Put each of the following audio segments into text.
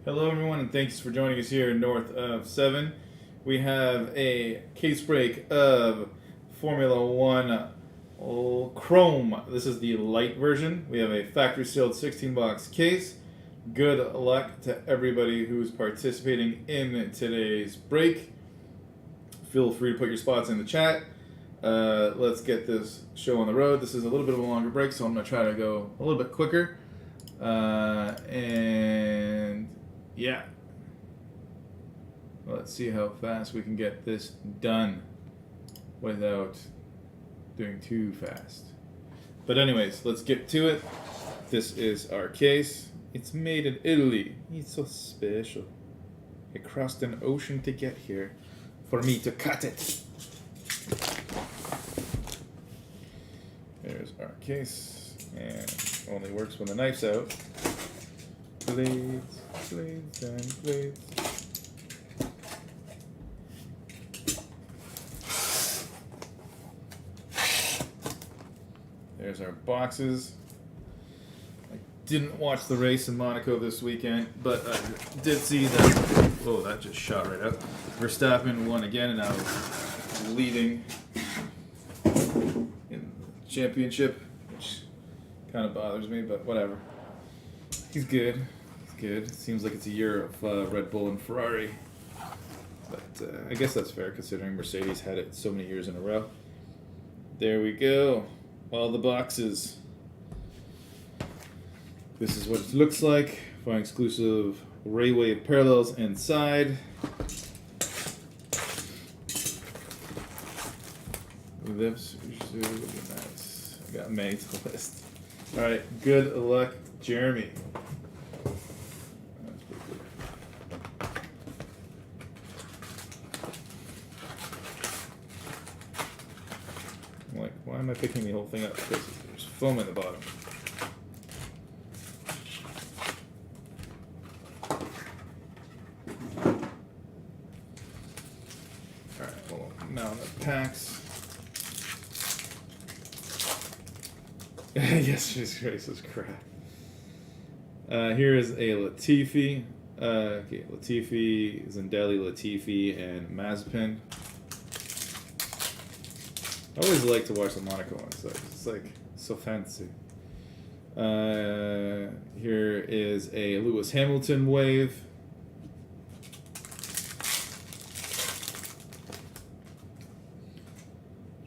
Hello, everyone, and thanks for joining us here north of 7. We have a case break of Formula One Chrome. This is the LITE version. We have a factory sealed 16-box case. Good luck to everybody who's participating in today's break. Feel free to put your spots in the chat. Let's get this show on the road. This is a little bit of a longer break, so I'm going to try to go a little bit quicker. And yeah, let's see how fast we can get this done without doing too fast. But anyways, let's get to it. This is our case. It's made in Italy. It's so special. It crossed an ocean to get here for me to cut it. There's our case, and only works when the knife's out. Blades, blades, and blades. There's our boxes. I didn't watch the race in Monaco this weekend, but I did see that. Oh, that just shot right out. Verstappen won again, and now is leading in the championship, which kind of bothers me, but whatever. He's good. Good. Seems like it's a year of Red Bull and Ferrari. But I guess that's fair considering Mercedes had it so many years in a row. There we go. All the boxes. This is what it looks like. Find exclusive Railway parallels inside. This should be nice. I got many to the list. Alright, good luck, Jeremy. I'm like, why am I picking the whole thing up? Because there's foam in the bottom. Alright, well, now the packs. Yes, Jesus Christ. Here is a Latifi. Okay, Latifi, Zindelli, Latifi, and Mazepin. I always like to watch the Monaco ones. It's like so fancy. Here is a Lewis Hamilton wave.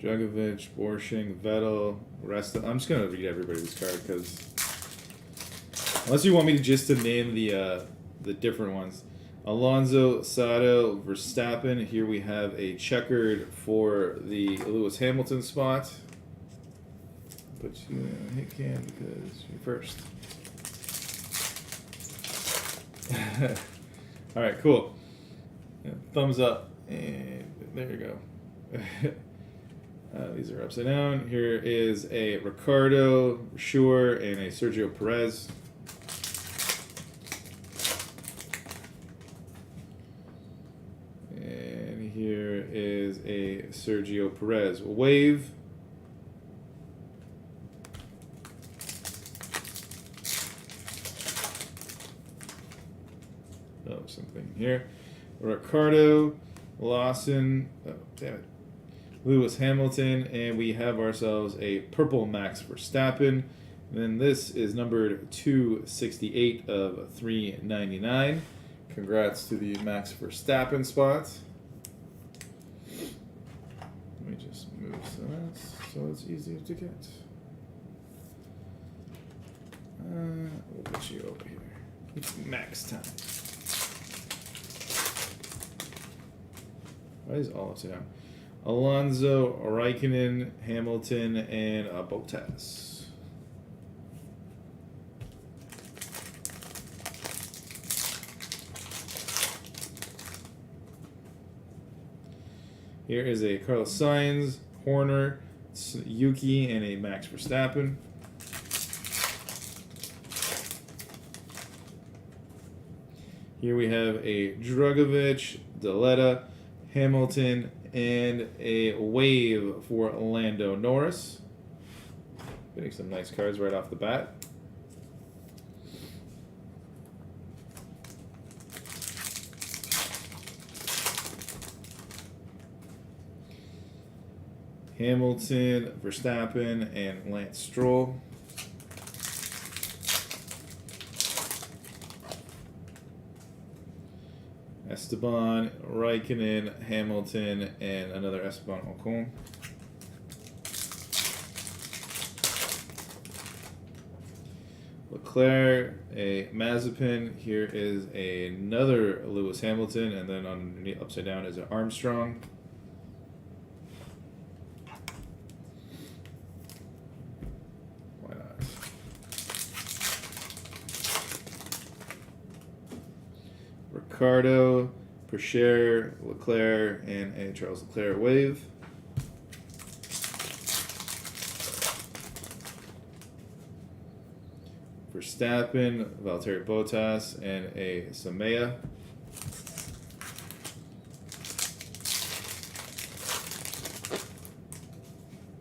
Dragovic, Borshing, Vettel, Resta. I'm just gonna read everybody's card because unless you want me to name the different ones. Alonso, Sato, Verstappen. Here we have a checkered for the Lewis Hamilton spot. Put you in a hit can because you're first. All right, cool. Yeah, thumbs up, and there you go. These are upside down. Here is a Ricardo, Sure, and a Sergio Perez. Here is a Sergio Perez wave. Oh, something here. Ricardo, Lawson, oh, damn it. Lewis Hamilton, and we have ourselves a purple Max Verstappen. And then this is numbered 268 of 399. Congrats to the Max Verstappen spot. Let me just move so it's easier to get. We'll put you over here. It's max time. Why is all upside down? Alonso, Raikkonen, Hamilton, and Bottas. Here is a Carlos Sainz, Horner, Yuki, and a Max Verstappen. Here we have a Dragovic, Deleta, Hamilton, and a wave for Lando Norris. Getting some nice cards right off the bat. Hamilton, Verstappen, and Lance Stroll. Esteban, Raikkonen, Hamilton, and another Esteban Ocon. Leclerc, a Mazepin. Here is another Lewis Hamilton, and then underneath, upside down, is an Armstrong. Why not? Ricardo, Percher, Leclerc, and a Charles Leclerc wave. Verstappen, Valtteri Bottas, and a Samea.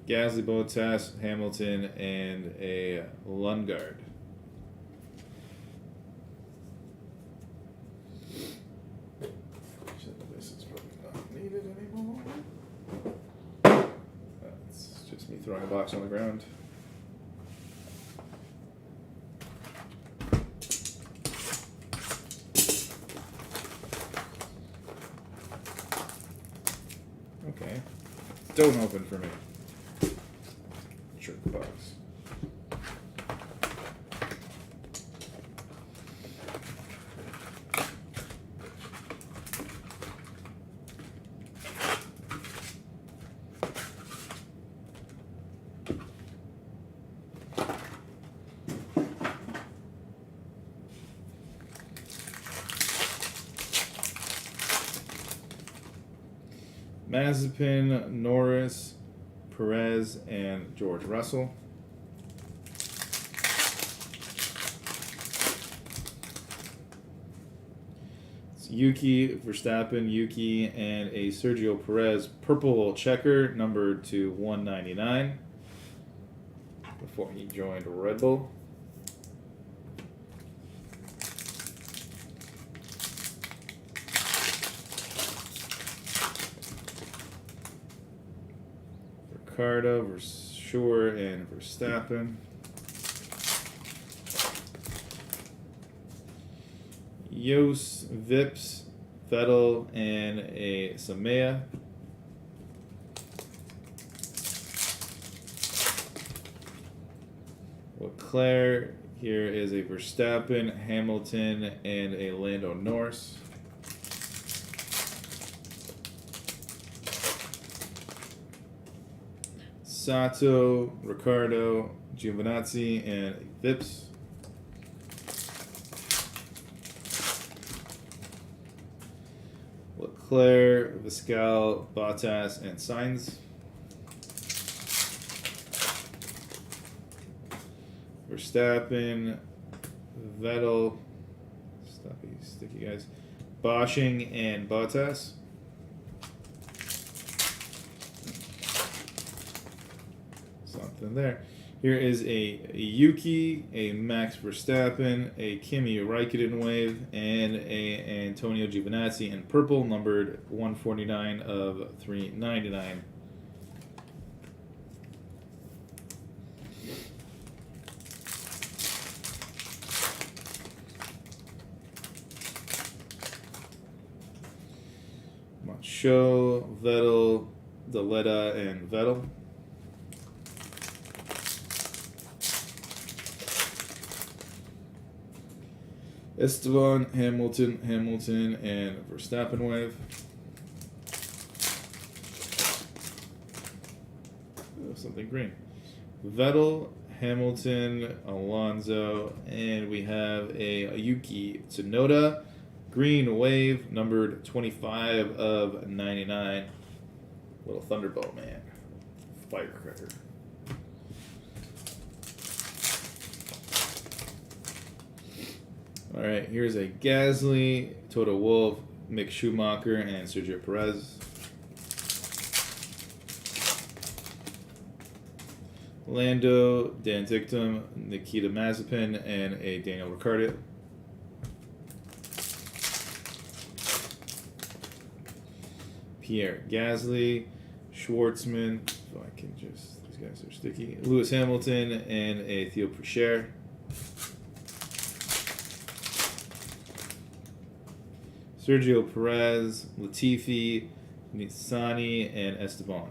Gasly, Bottas, Hamilton, and a Lundgaard. This is probably not needed anymore. That's just me throwing a box on the ground. Okay. Don't open for me. Trick box. Mazepin, Norris, Perez, and George Russell. It's Yuki, Verstappen, Yuki, and a Sergio Perez purple checker numbered to 199 before he joined Red Bull. Ricardo, Verschoor, and Verstappen. Yos, Vips, Vettel, and a Samea. Leclerc, here is a Verstappen, Hamilton, and a Lando Norris. Sato, Ricardo, Giovinazzi, and Vips. Leclerc, Viscal, Bottas, and Sainz. Verstappen, Vettel, stop these sticky guys, Bosching, and Bottas. Something there. Here is a Yuki, a Max Verstappen, a Kimi Raikkonen wave, and a Antonio Giovinazzi in purple, numbered 149 of 399. Macho, Vettel, Daletta, and Vettel. Esteban, Hamilton, and Verstappen wave. Oh, something green. Vettel, Hamilton, Alonso, and we have a Yuki Tsunoda, green wave, numbered 25 of 99. Little Thunderbolt man. Firecracker. All right, here's a Gasly, Toto Wolff, Mick Schumacher, and Sergio Perez. Lando, Dan Ticktum, Nikita Mazepin, and a Daniel Ricciardo. Pierre Gasly, Schwartzman, if I can just, these guys are sticky. Lewis Hamilton and a Theo Pourchaire. Sergio Perez, Latifi, Nissani, and Esteban.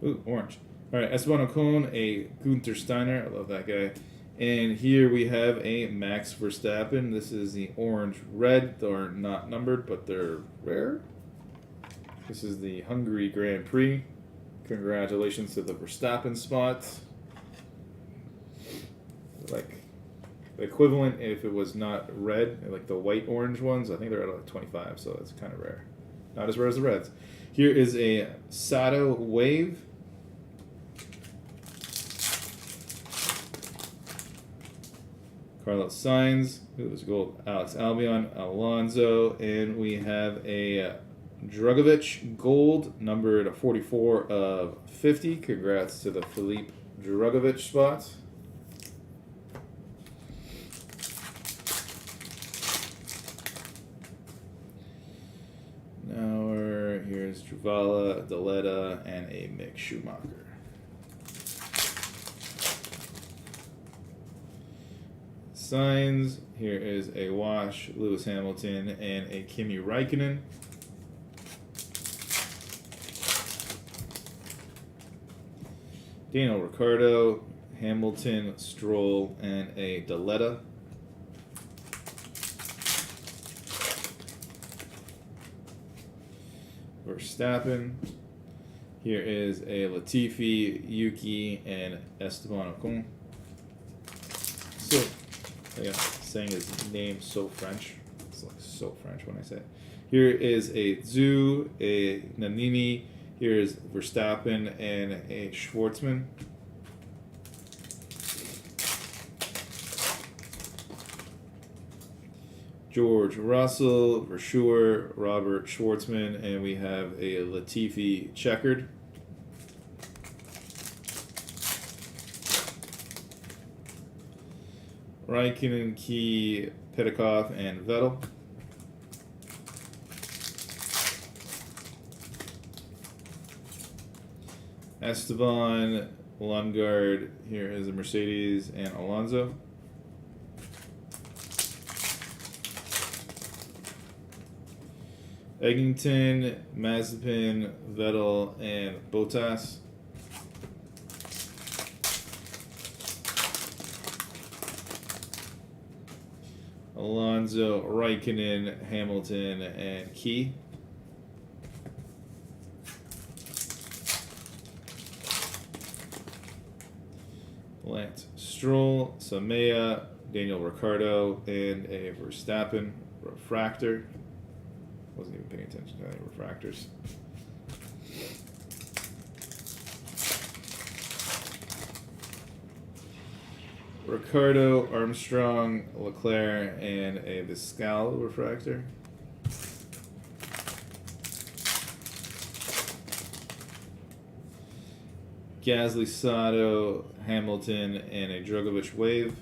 Ooh, orange. All right, Esteban Ocon, a Gunther Steiner. I love that guy. And here we have a Max Verstappen. This is the orange-red. They're not numbered, but they're rare. This is the Hungary Grand Prix. Congratulations to the Verstappen spot. Like, the equivalent if it was not red, like the white-orange ones, I think they're at like 25, so it's kind of rare. Not as rare as the reds. Here is a Sato Wave. Carlos Sainz, who was gold. Alex Albon, Alonso, and we have a Drugovich gold, numbered 44 of 50. Congrats to the Felipe Drugovich spot. Now here's Drvala, Daletta, and a Mick Schumacher. Signs. Here is a wash, Lewis Hamilton, and a Kimi Räikkönen. Daniel Ricciardo, Hamilton, Stroll, and a Daletta. Verstappen. Here is a Latifi, Yuki, and Esteban Ocon. So, yeah, saying his name so French. It's like so French when I say it. Here is a Zhu, a Nannini. Here is Verstappen and a Schwartzman. George Russell, Verschuer, Robert Schwartzman, and we have a Latifi checkered. Raikkonen, Key, Petikov, and Vettel. Esteban, Lundgaard, here is a Mercedes, and Alonso. Eggington, Mazepin, Vettel, and Bottas. Alonso, Raikkonen, Hamilton, and Key. Lance Stroll, Samea, Daniel Ricciardo, and a Verstappen refractor. Wasn't even paying attention to any refractors. Ricardo, Armstrong, Leclerc, and a Viscal refractor. Gasly, Sato, Hamilton, and a Drugovich wave.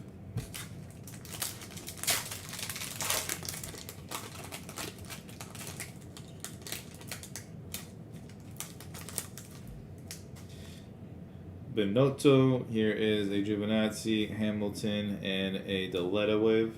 Binotto, here is a Giovinazzi, Hamilton, and a Daletta wave.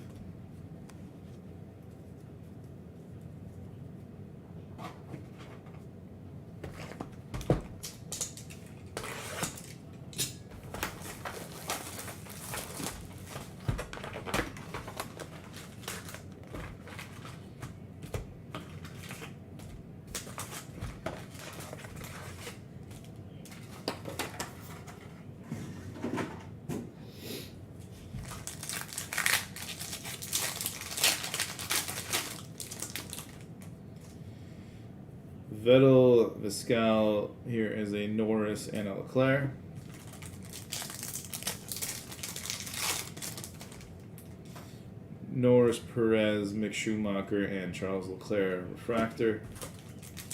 Vettel, Viscal. Here is a Norris and a Leclerc. Norris, Perez, Mick Schumacher, and Charles Leclerc refractor.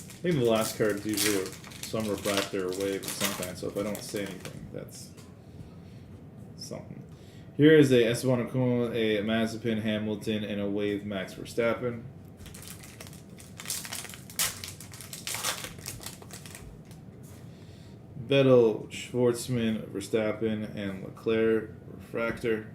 I think the last card is usually some refractor or wave of some kind, so if I don't say anything, that's something. Here is a Esteban Ocon, a Mazepin, Hamilton, and a wave Max Verstappen. Vettel, Schwartzman, Verstappen, and Leclerc refractor.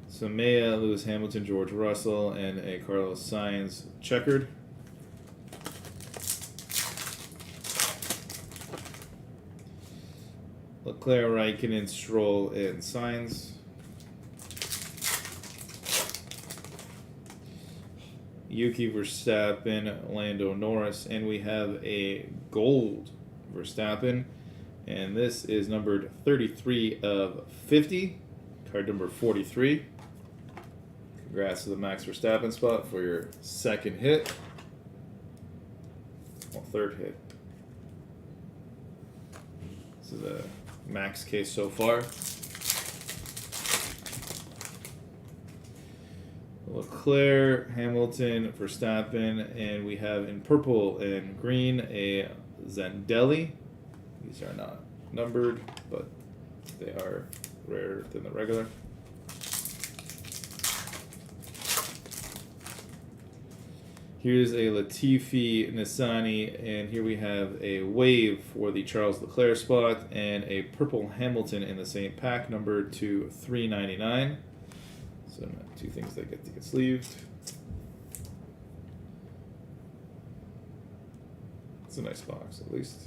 Samea, Lewis Hamilton, George Russell, and a Carlos Sainz checkered. Leclerc, Raikkonen, Stroll, and Sainz. Yuki, Verstappen, Lando Norris, and we have a gold Verstappen, and this is numbered 33 of 50, card number 43. Congrats to the Max Verstappen spot for your second hit. Well, third hit. This is a Max case so far. Leclerc, Hamilton, Verstappen, and we have in purple and green a Zandelli. These are not numbered, but they are rarer than the regular. Here's a Latifi, Nissani, and here we have a wave for the Charles Leclerc spot and a purple Hamilton in the same pack, numbered to 399. So two things that get to get sleeved. It's a nice box, at least.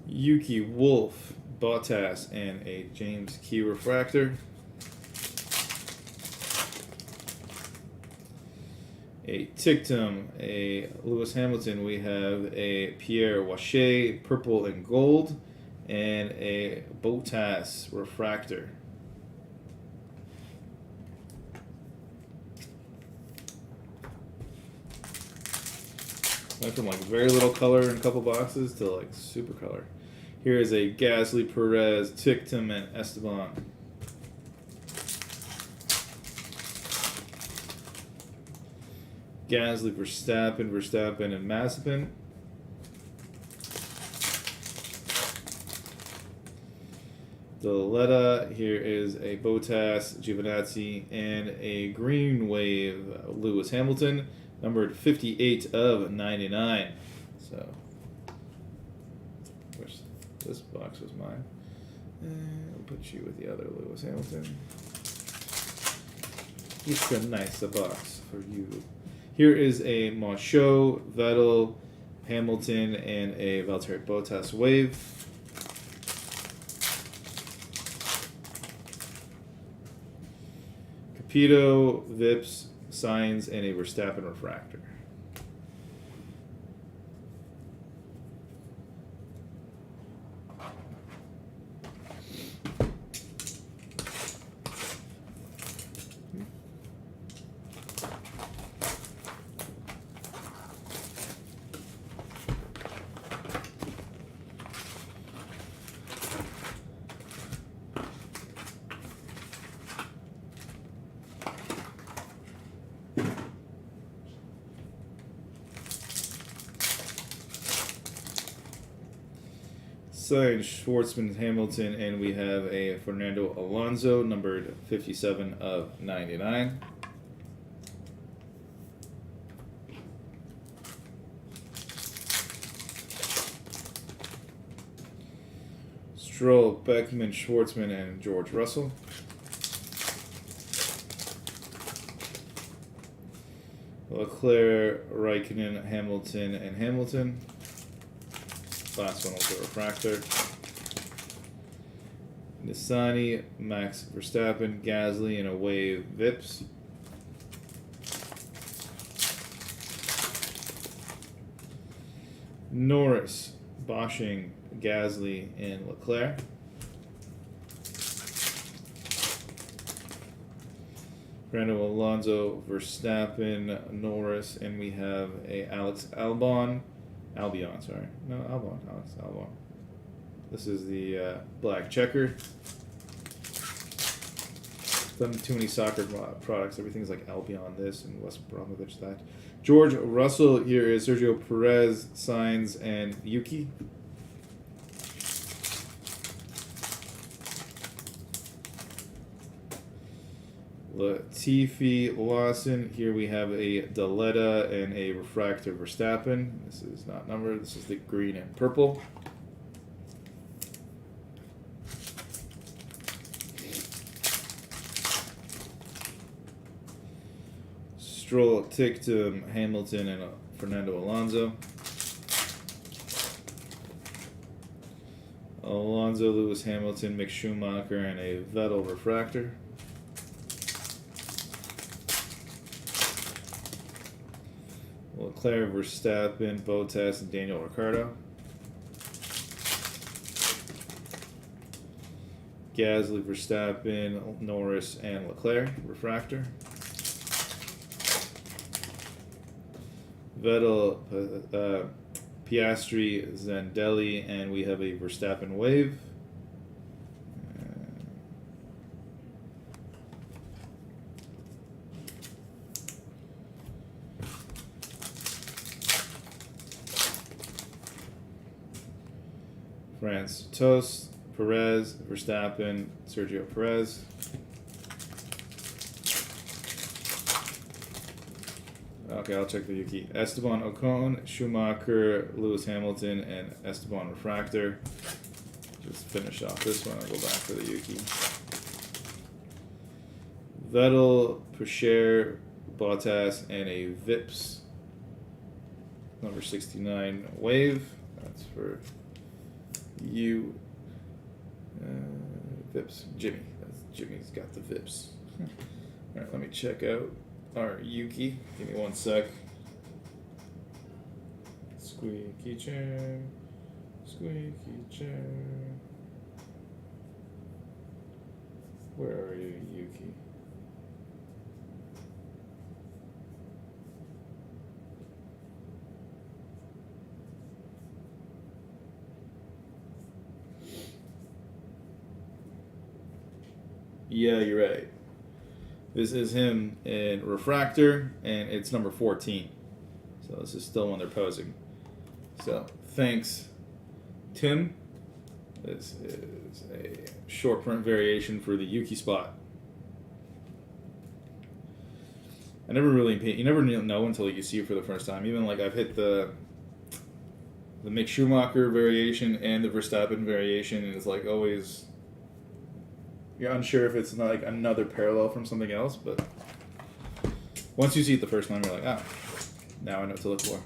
Yuki, Wolf, Bottas, and a James Key refractor. A Tictum, a Lewis Hamilton. We have a Pierre Wache, purple and gold, and a Bottas refractor. Went from like very little color in a couple boxes to like super color. Here is a Gasly, Perez, Tictum, and Esteban. Gasly, Verstappen, and Mazepin. Deletta, here is a Bottas, Giovinazzi, and a green wave Lewis Hamilton, numbered 58 of 99. So, wish this box was mine. And I'll put you with the other Lewis Hamilton. It's a nice box for you. Here is a Marchot, Vettel, Hamilton, and a Valtteri Bottas wave. Capito, Vips, Sainz, and a Verstappen refractor. Sainz, Schwartzman, Hamilton, and we have a Fernando Alonso, numbered 57 of 99. Stroll, Beckman, Schwartzman, and George Russell. Leclerc, Raikkonen, Hamilton, and Hamilton. Last one was the refractor. Nissani, Max Verstappen, Gasly, and a wave Vips. Norris, Bosching, Gasly, and Leclerc. Fernando Alonso, Verstappen, Norris, and we have a Alex Albon. Albion, sorry. No, Albon. Alex Albon. This is the black checker. Done too many soccer products. Everything's like Albion this and West Bromwich that. George Russell, here is Sergio Perez, Sainz, and Yuki. Latifi, Lawson. Here we have a Daletta and a Refractor Verstappen. This is not numbered. This is the green and purple. Stroll, Tictum, Hamilton, and Fernando Alonso. Alonso, Lewis Hamilton, Mick Schumacher, and a Vettel Refractor. Leclerc, Verstappen, Bottas, and Daniel Ricciardo. Gasly, Verstappen, Norris, and Leclerc Refractor. Vettel, Piastri, Zandelli, and we have a Verstappen wave. France, Toast, Perez, Verstappen, Sergio Perez. Okay, I'll check the Yuki. Esteban Ocon, Schumacher, Lewis Hamilton, and Esteban Refractor. Just finish off this one. I'll go back for the Yuki. Vettel, Pusher, Bottas, and a Vips. Number 69 wave. That's for you. Vips. Jimmy. Jimmy's got the Vips. Alright, let me check out our Yuki. Give me one sec. Squeaky chair. Squeaky chair. Where are you, Yuki? Yeah, you're right. This is him in Refractor, and it's number 14. So this is still when they're posing. So thanks, Tim. This is a short print variation for the Yuki spot. I never really you never know until you see it for the first time. Even like I've hit the Mick Schumacher variation and the Verstappen variation, and it's like always you're unsure if it's not like another parallel from something else, but once you see it the first time, you're like, ah, now I know what to look for.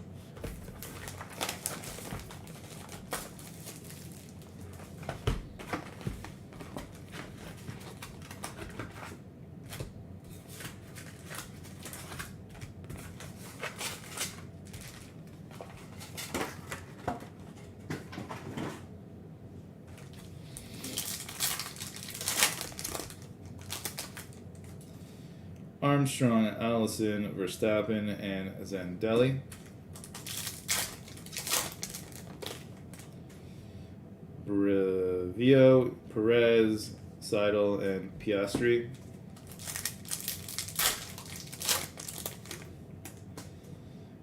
Armstrong, Allison, Verstappen, and Zandelli. Brevio, Perez, Seidel, and Piastri.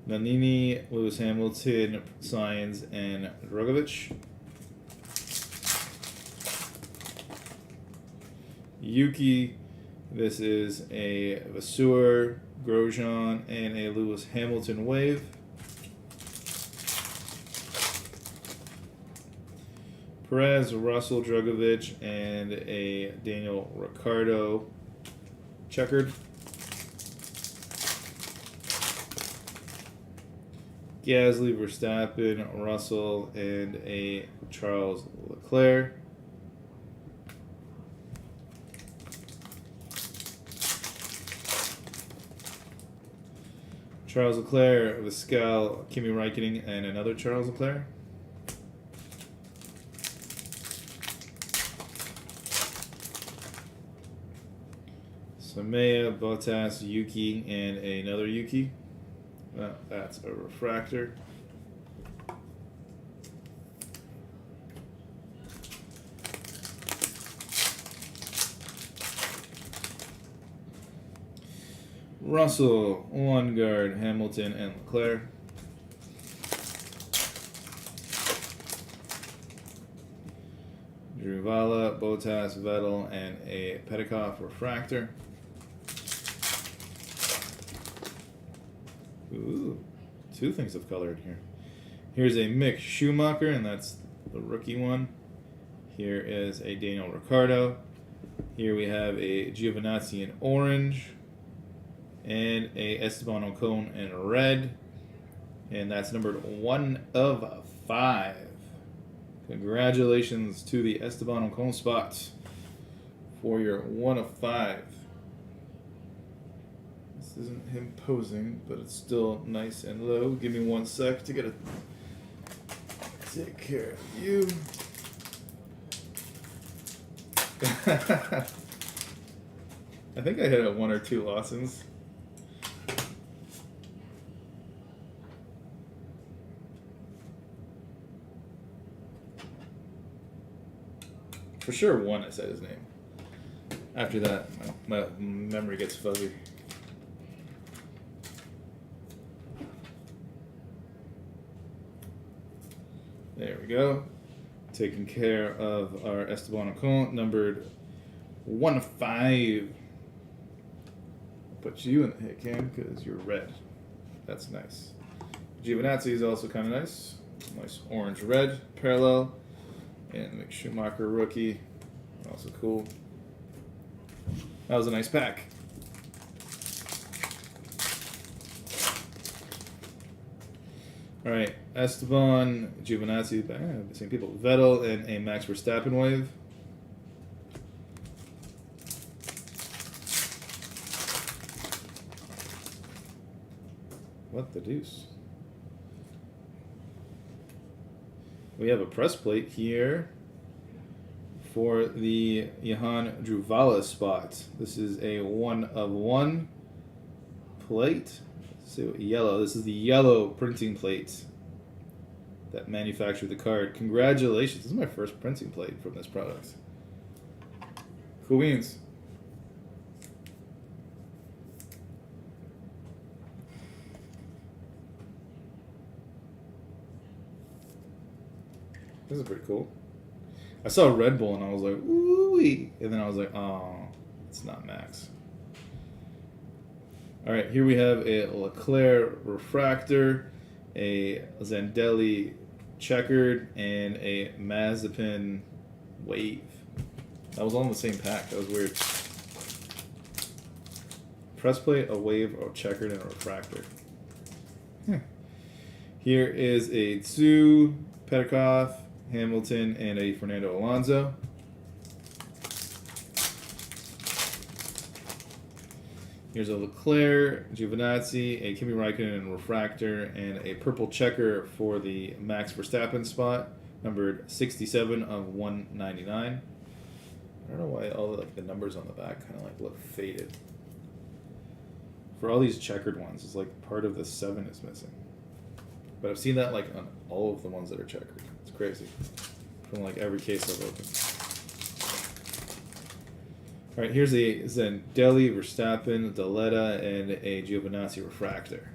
Nannini, Lewis Hamilton, Sainz, and Drogovic. Yuki. This is a Vasseur, Grosjean, and a Lewis Hamilton wave. Perez, Russell, Drogovic, and a Daniel Ricciardo checkered. Gasly, Verstappen, Russell, and a Charles Leclerc. Charles Leclerc, Pascal, Kimi Räikkönen, and another Charles Leclerc. Samea, Bottas, Yuki, and another Yuki. That's a refractor. Russell, Lundgaard, Hamilton, and Leclerc. Druvala, Bottas, Vettel, and a Petikoff refractor. Ooh, two things of color in here. Here's a Mick Schumacher, and that's the rookie one. Here is a Daniel Ricciardo. Here we have a Giovinazzi in orange. And a Esteban Ocon in red. And that's numbered 1 of 5. Congratulations to the Esteban Ocon spots for your 1 of 5. This isn't him posing, but it's still nice and low. Give me 1 sec to get it. Take care of you. I think I hit a 1 or 2 Lawsons. For sure, 1 I said his name. After that, my memory gets fuzzy. There we go. Taking care of our Esteban Ocon, numbered 1 of 5. Put you in the hit cam because you're red. That's nice. Giovinazzi is also kind of nice. Nice orange-red parallel. And Mick Schumacher rookie, also cool. That was a nice pack. All right, Esteban, Giovinazzi, the same people. Vettel and a Max Verstappen wave. What the deuce? We have a press plate here for the Johan Druvala spot. This is a 1 of 1 plate. So yellow. This is the yellow printing plate that manufactured the card. Congratulations. This is my first printing plate from this product. Cool beans. This is pretty cool. I saw Red Bull and I was like, ooh-wee. And then I was like, oh, it's not Max. All right, here we have a Leclerc refractor, a Zandelli checkered, and a Mazepin wave. That was all in the same pack. That was weird. Press plate, a wave, a checkered, and a refractor. Here is a Tsu, Petikoff, Hamilton, and a Fernando Alonso. Here's a Leclerc, Giovinazzi, a Kimi Räikkönen refractor, and a purple checker for the Max Verstappen spot, numbered 67 of 199. I don't know why all the numbers on the back kind of look faded. For all these checkered ones, it's like part of the 7 is missing. But I've seen that on all of the ones that are checkered. It's crazy. From every case I've opened. All right, here's a Zandelli, Verstappen, Daletta, and a Giovinazzi refractor.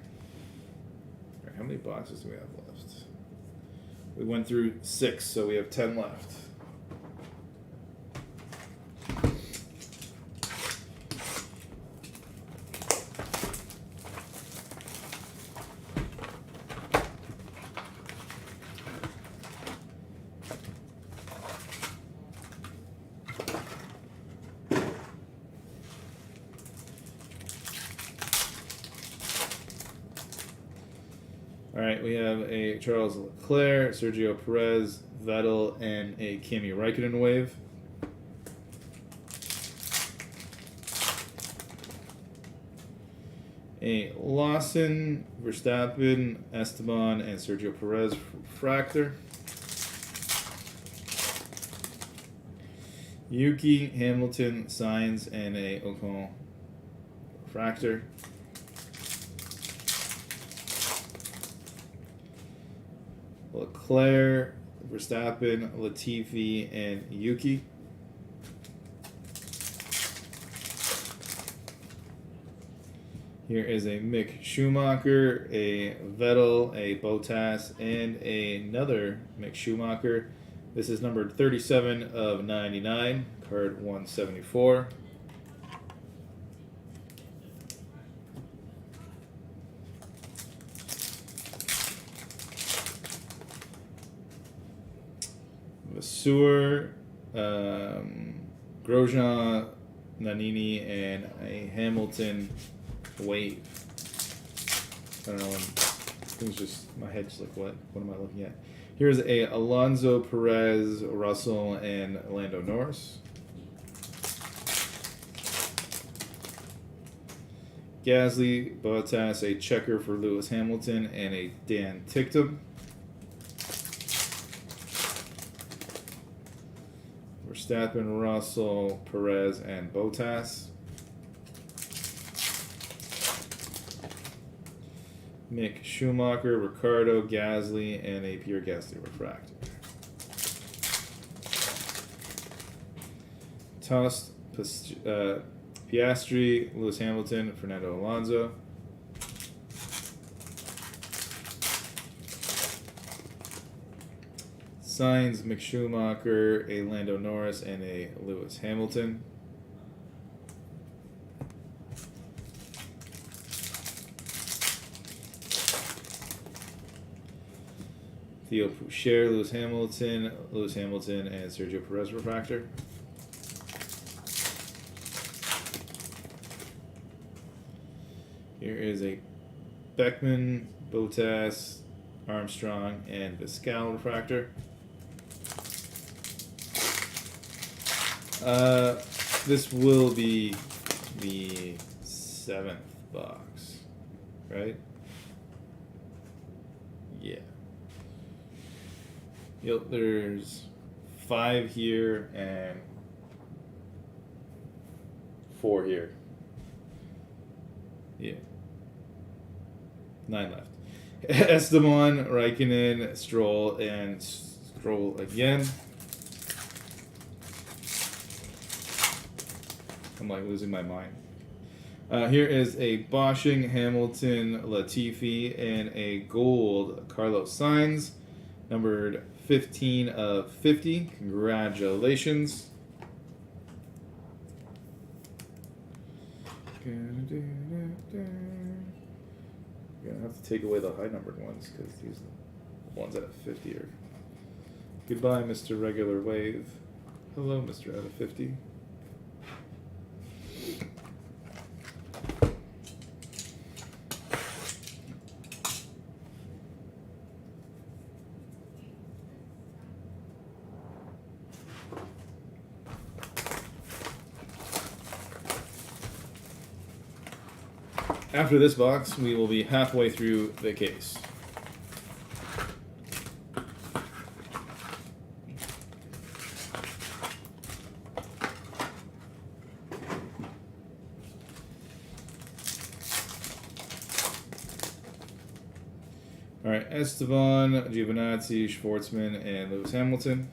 All right, how many boxes do we have left? We went through 6, so we have 10 left. All right, we have a Charles Leclerc, Sergio Perez, Vettel, and a Kimi Räikkönen wave. A Lawson, Verstappen, Esteban, and Sergio Perez refractor. Yuki, Hamilton, Sainz, and a Ocon refractor. Leclerc, Verstappen, Latifi, and Yuki. Here is a Mick Schumacher, a Vettel, a Bottas, and another Mick Schumacher. This is numbered 37 of 99, card 174. Vasseur, Grosjean, Nannini, and a Hamilton wave. I don't know. Things just my head's like, what? What am I looking at? Here's a Alonso, Perez, Russell, and Lando Norris. Gasly, Bottas, a checker for Lewis Hamilton, and a Dan Ticktum. Verstappen, Russell, Perez, and Bottas. Mick Schumacher, Ricciardo, Gasly, and a Pierre Gasly refractor. Tost, Piastri, Lewis Hamilton, Fernando Alonso. Sainz, Mick Schumacher, a Lando Norris, and a Lewis Hamilton. Theo Poucher, Lewis Hamilton, and Sergio Perez refractor. Here is a Beckman, Bottas, Armstrong, and Pascal refractor. This will be the 7th box, right? Yeah. Yep, there's 5 here and 4 here. Yeah. 9 left. Esteban, Raikkonen, Stroll, and Stroll again. I'm like losing my mind. Here is a Bosching, Hamilton, Latifi, and a gold Carlos Sainz, numbered 15 of 50. Congratulations. Gonna have to take away the high numbered ones because these ones out of 50 are. Goodbye, Mr. Regular Wave. Hello, Mr. Out of 50. After this box, we will be halfway through the case. All right, Esteban, Giovinazzi, Schwartzman, and Lewis Hamilton.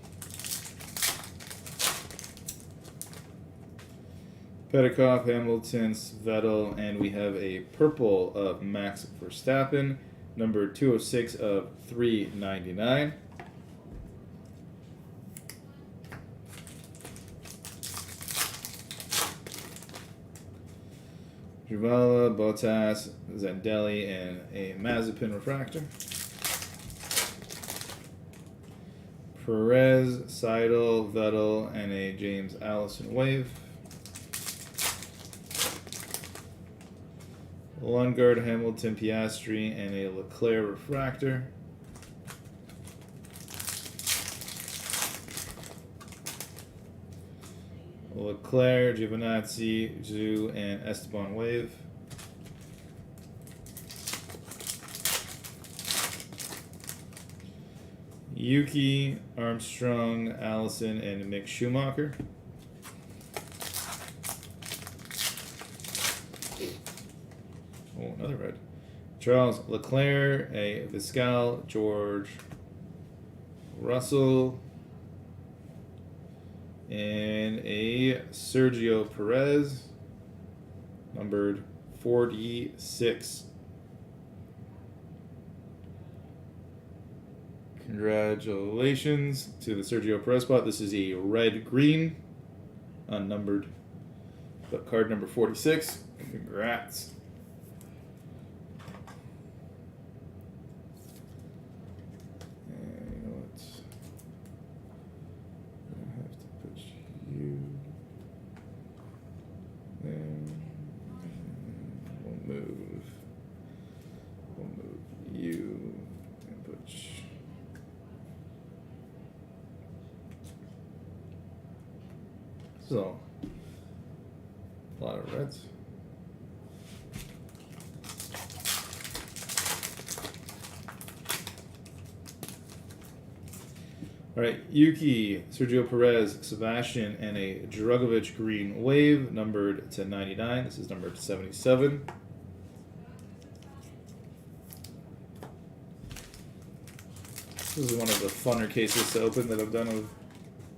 Petikoff, Hamilton, Vettel, and we have a purple of Max Verstappen, number 206 of 399. Juvala, Bottas, Zandelli, and a Mazepin refractor. Perez, Seidel, Vettel, and a James Allison wave. Lundgaard, Hamilton, Piastri, and a Leclerc refractor. Leclerc, Giovinazzi, Zhu, and Esteban wave. Yuki, Armstrong, Allison, and Mick Schumacher. Another red. Charles Leclerc, a Viscal, George Russell, and a Sergio Perez, numbered 46. Congratulations to the Sergio Perez spot. This is a red-green, unnumbered, but card number 46. Congrats. And you know what? I have to put you there. We'll move you and put. So, a lot of reds. All right, Yuki, Sergio Perez, Sebastian, and a Dragovic green wave, numbered to 99. This is numbered 77. This is one of the funner cases to open that I've done with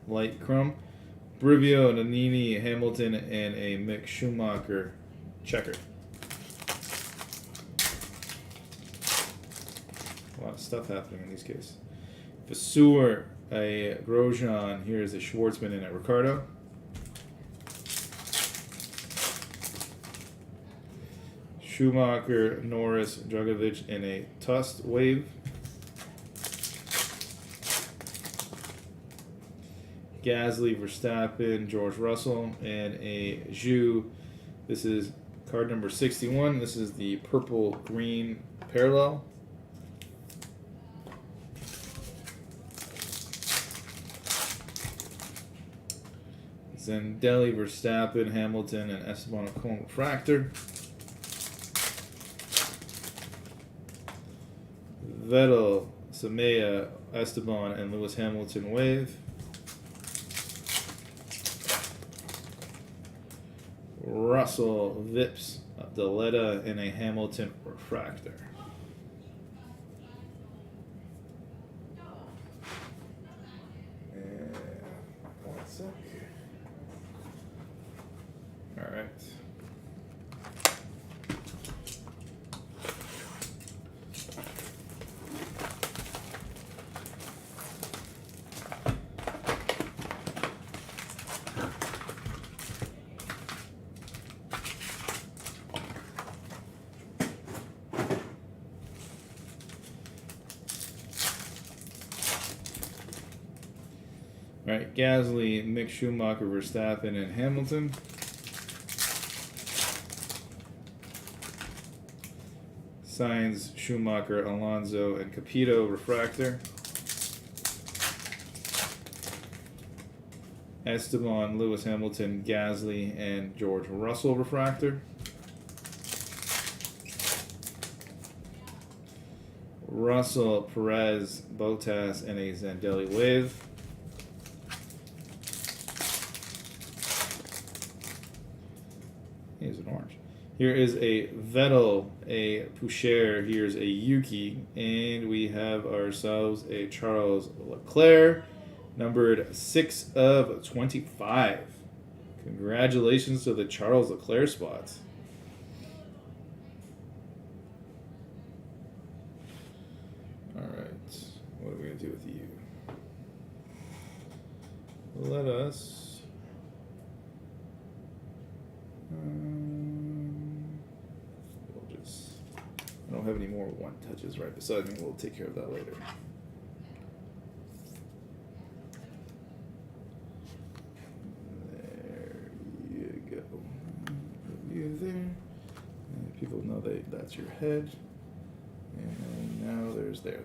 LITE Chrome. Brivio, Nannini, Hamilton, and a Mick Schumacher checker. A lot of stuff happening in these cases. Vasseur, a Grosjean. Here is a Schwartzman and a Ricardo. Schumacher, Norris, Dragovic, and a Tust wave. Gasly, Verstappen, George Russell, and a Zhu. This is card number 61. This is the purple-green parallel. Zandelli, Verstappen, Hamilton, and Esteban Ocon refractor. Vettel, Samea, Esteban, and Lewis Hamilton wave. Russell, Vips, Deletta, and a Hamilton refractor. And 1 sec. All right. All right, Gasly, Mick Schumacher, Verstappen, and Hamilton. Sainz, Schumacher, Alonso, and Capito refractor. Esteban, Lewis Hamilton, Gasly, and George Russell refractor. Russell, Perez, Bottas, and a Zandelli wave. Here's an orange. Here is a Vettel, a Poucher, here's a Yuki, and we have ourselves a Charles Leclerc, numbered 6 of 25. Congratulations to the Charles Leclerc spots. All right, what are we going to do with you? Let us... we'll just... I don't have any more one touches right beside me. We'll take care of that later. There you go. Put you there. And people know that that's your head. And now there's there.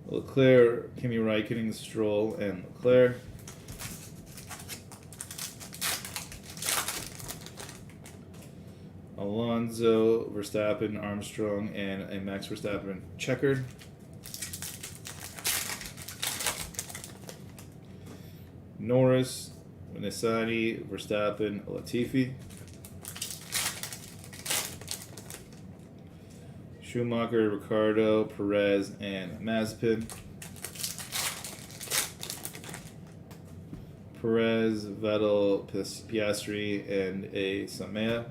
Leclerc, Kimi Raikkonen, Stroll, and Leclerc. Alonso, Verstappen, Armstrong, and a Max Verstappen checkered. Norris, Nissani, Verstappen, Latifi. Schumacher, Ricardo, Perez, and Mazepin. Perez, Vettel, Piastri, and a Samea.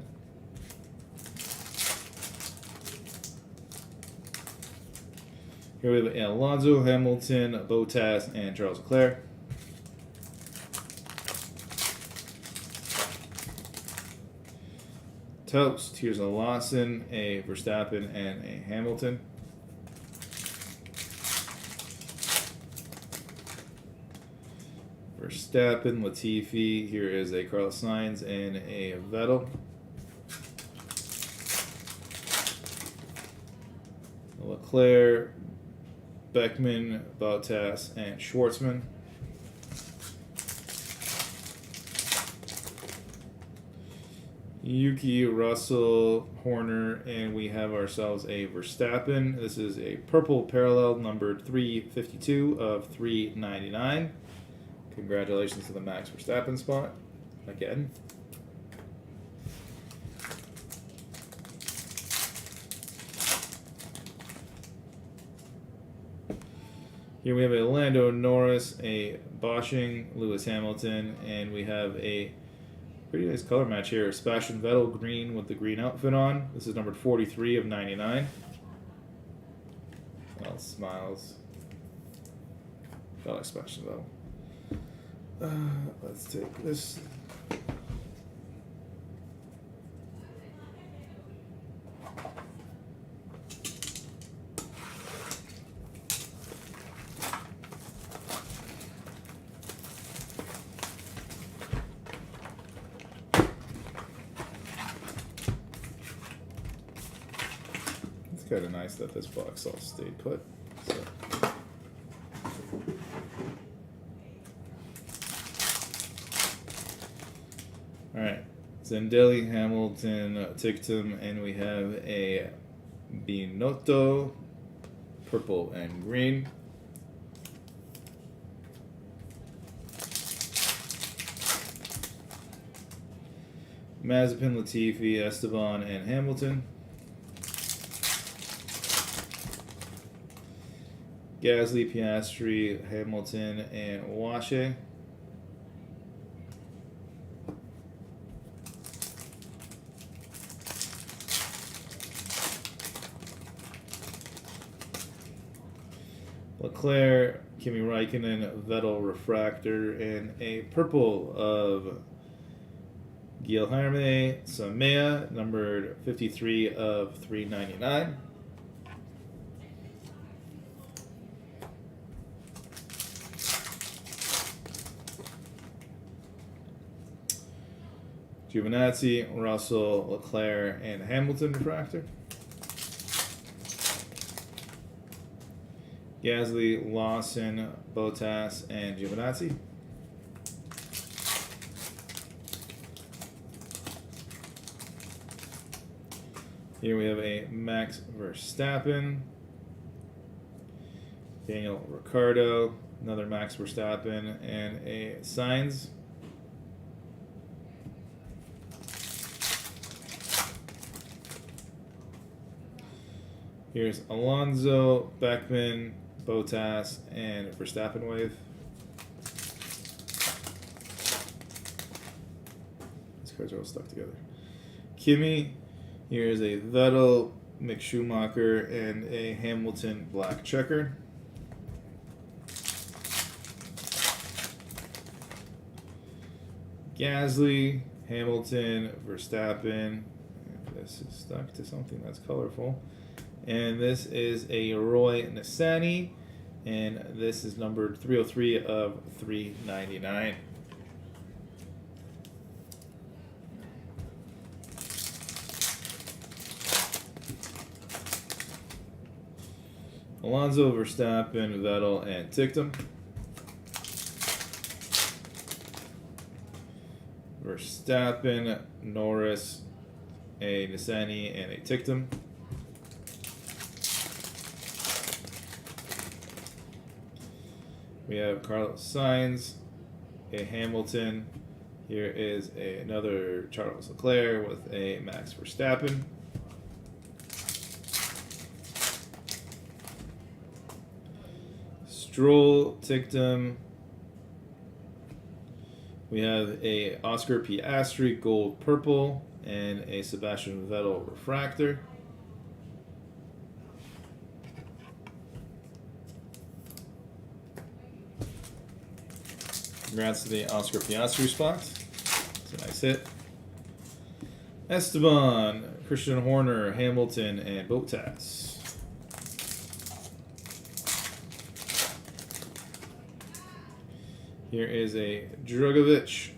Here we have Alonso, Hamilton, Bottas, and Charles Leclerc. Toast. Here's a Lawson, a Verstappen, and a Hamilton. Verstappen, Latifi. Here is a Carlos Sainz and a Vettel. Leclerc, Beckman, Bottas, and Schwartzman. Yuki, Russell, Horner, and we have ourselves a Verstappen. This is a purple parallel numbered 352 of 399. Congratulations to the Max Verstappen spot again. Here we have a Lando Norris, a Bosching, Lewis Hamilton, and we have a pretty nice color match here. Sebastian Vettel green with the green outfit on. This is numbered 43 of 99. Well, smiles. I like Sebastian Vettel. Let's take this. It's kind of nice that this box all stayed put. So. Alright, Zendelli, Hamilton, Tictum, and we have a Binotto, purple and green. Mazepin, Latifi, Esteban, and Hamilton. Gasly, Piastri, Hamilton, and Washe. Leclerc, Kimi Raikkonen, Vettel refractor, and a purple of Guilherme Samea, numbered 53 of 399. Giovinazzi, Russell, Leclerc, and Hamilton refractor. Gasly, Lawson, Bottas, and Giovinazzi. Here we have a Max Verstappen, Daniel Ricciardo, another Max Verstappen, and a Sainz. Here's Alonso, Beckman, Bottas, and Verstappen wave. These cards are all stuck together. Kimi, here's a Vettel, Mick Schumacher, and a Hamilton black checker. Gasly, Hamilton, Verstappen. This is stuck to something that's colorful. And this is a Roy Nissany, and this is numbered 303 of 399. Alonso, Verstappen, Vettel, and Tictum. Verstappen, Norris, a Nissany, and a Tictum. We have Carlos Sainz, a Hamilton, Here is another Charles Leclerc with a Max Verstappen. Stroll Tictum. We have a Oscar Piastri gold purple and a Sebastian Vettel refractor. Congrats to the Oscar Piastri spot. It's a nice hit. Esteban, Christian Horner, Hamilton, and Bottas. Here is a Drugovich,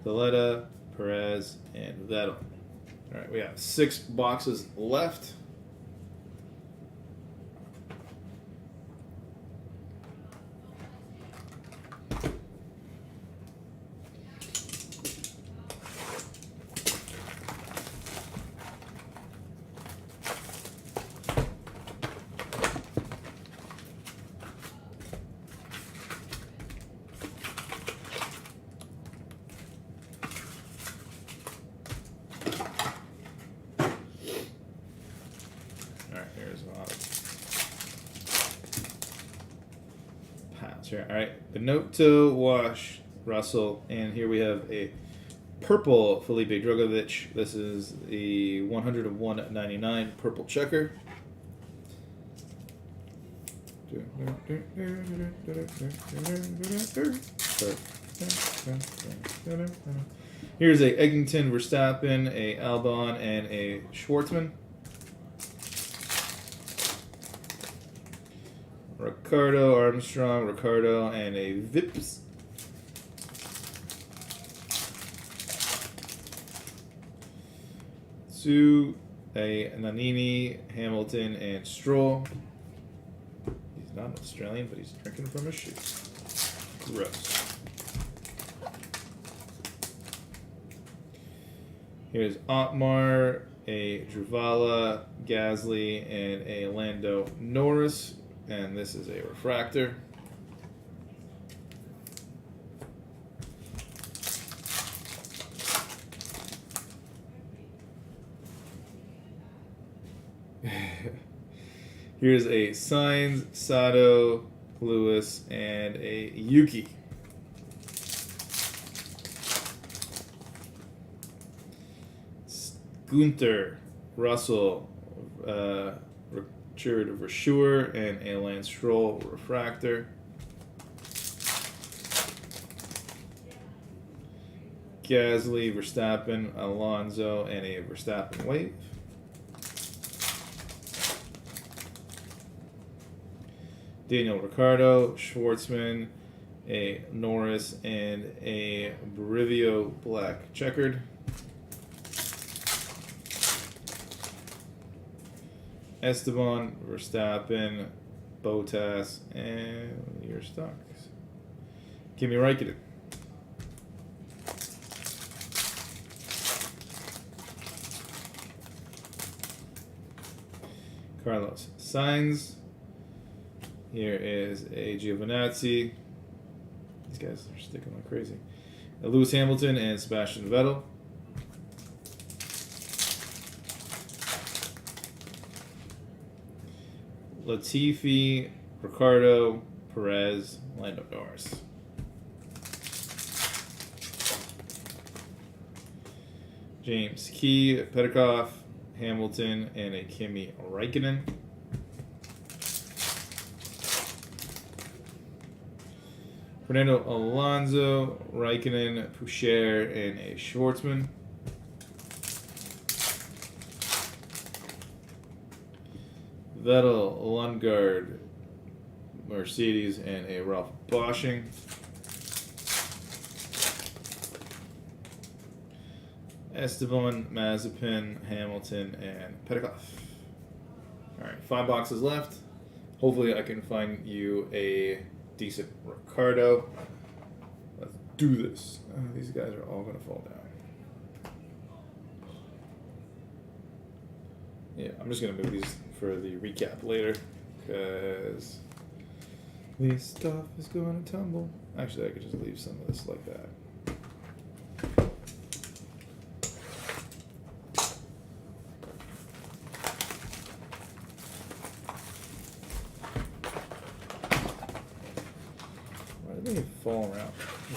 Valletta, Perez, and Vettel. All right, we have 6 boxes left. Here. All right, Binotto, Wash, Russell, and here we have a purple Felipe Drugovich. This is the 101.99 purple checker. Here's a Eggington, Verstappen, a Albon, and a Schwartzman. Ricardo, Armstrong, Ricardo, and a Vips. Sue, a Nannini, Hamilton, and Stroll. He's not Australian, but he's drinking from a shoe. Gross. Here's Otmar, a Druvala, Gasly, and a Lando Norris. And this is a refractor. Here's a Sainz, Sato, Lewis, and a Yuki. Gunther, Russell, Richard Verschuer, and a Lance Stroll refractor. Gasly, Verstappen, Alonso, and a Verstappen wave. Daniel Ricciardo, Schwartzman, a Norris, and a Brivio black checkered. Esteban, Verstappen, Bottas, and your stocks. Kimi Räikkönen. Carlos Sainz. Here is a Giovinazzi. These guys are sticking like crazy. A Lewis Hamilton and Sebastian Vettel. Latifi, Ricardo, Perez, Lando Norris. James Key, Petikoff, Hamilton, and a Kimi Räikkönen. Fernando Alonso, Räikkönen, Poucher, and a Schwartzman. Vettel, Lundgaard, Mercedes, and a Ralph Bosching. Esteban, Mazepin, Hamilton, and Petikoff. All right, 5 boxes left. Hopefully I can find you a decent Ricardo. Let's do this. These guys are all going to fall down. Yeah, I'm just going to move these for the recap later because this stuff is going to tumble. Actually, I could just leave some of this like that.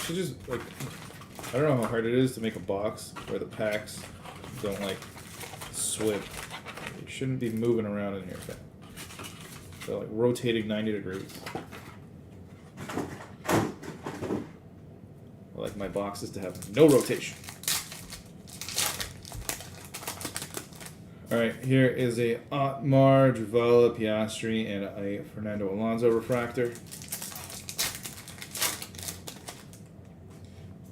should just, like, I don't know how hard it is to make a box where the packs don't, like, swim. You shouldn't be moving around in here. They're, like, rotating 90 degrees. I like my boxes to have no rotation. Alright, here is a Otmar, Dravala, Piastri, and a Fernando Alonso refractor.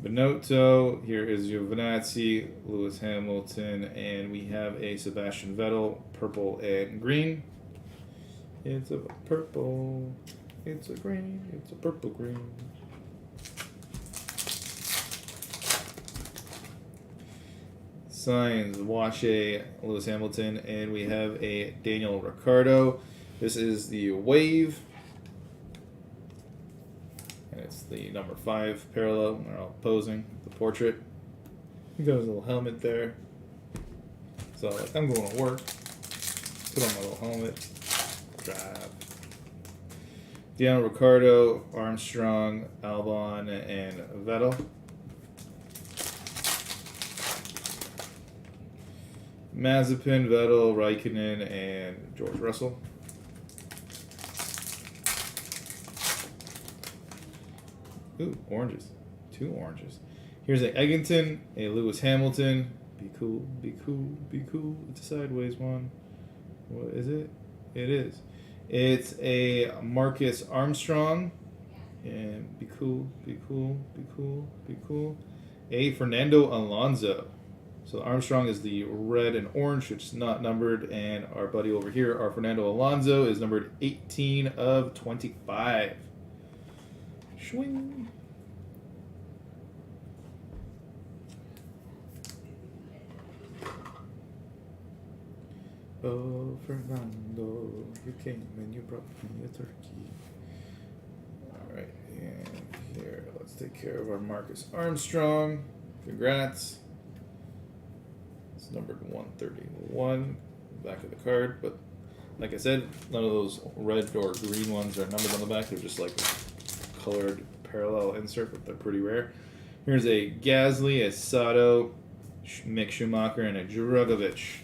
Binotto, here is Giovinazzi, Lewis Hamilton, and we have a Sebastian Vettel, purple and green. It's a purple, it's a green, it's a purple green. Signs, Wache, Lewis Hamilton, and we have a Daniel Ricciardo. This is the Wave. And it's the number 5 parallel. They're all posing. The portrait. He got his little helmet there. So, like, I'm going to work. Put on my little helmet. Drive. Daniel Ricciardo, Armstrong, Albon, and Vettel. Mazepin, Vettel, Raikkonen, and George Russell. Ooh, oranges. 2 oranges. Here's a Eggington, a Lewis Hamilton. Be cool, be cool, be cool. It's a sideways one. What is it? It is. It's a Marcus Armstrong. And be cool, be cool, be cool, be cool. A Fernando Alonso. So Armstrong is the red and orange, which is not numbered. And our buddy over here, our Fernando Alonso, is numbered 18 of 25. Swing. Oh, Fernando, you came and you brought me a turkey. Alright, and here, let's take care of our Marcus Armstrong. Congrats. It's numbered 131, back of the card, but like I said, none of those red or green ones are numbered on the back. They're just like colored parallel insert, but they're pretty rare. Here's a Gasly, a Sato, Mick Schumacher, and a Drugovich.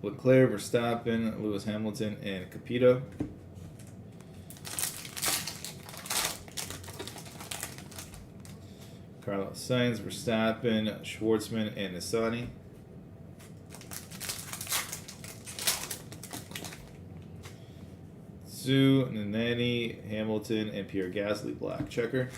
Leclerc, Verstappen, Lewis Hamilton, and Capito. Carlos Sainz, Verstappen, Schwartzman, and Nissany. Sue, Nannini, Hamilton, and Pierre Gasly, black checker.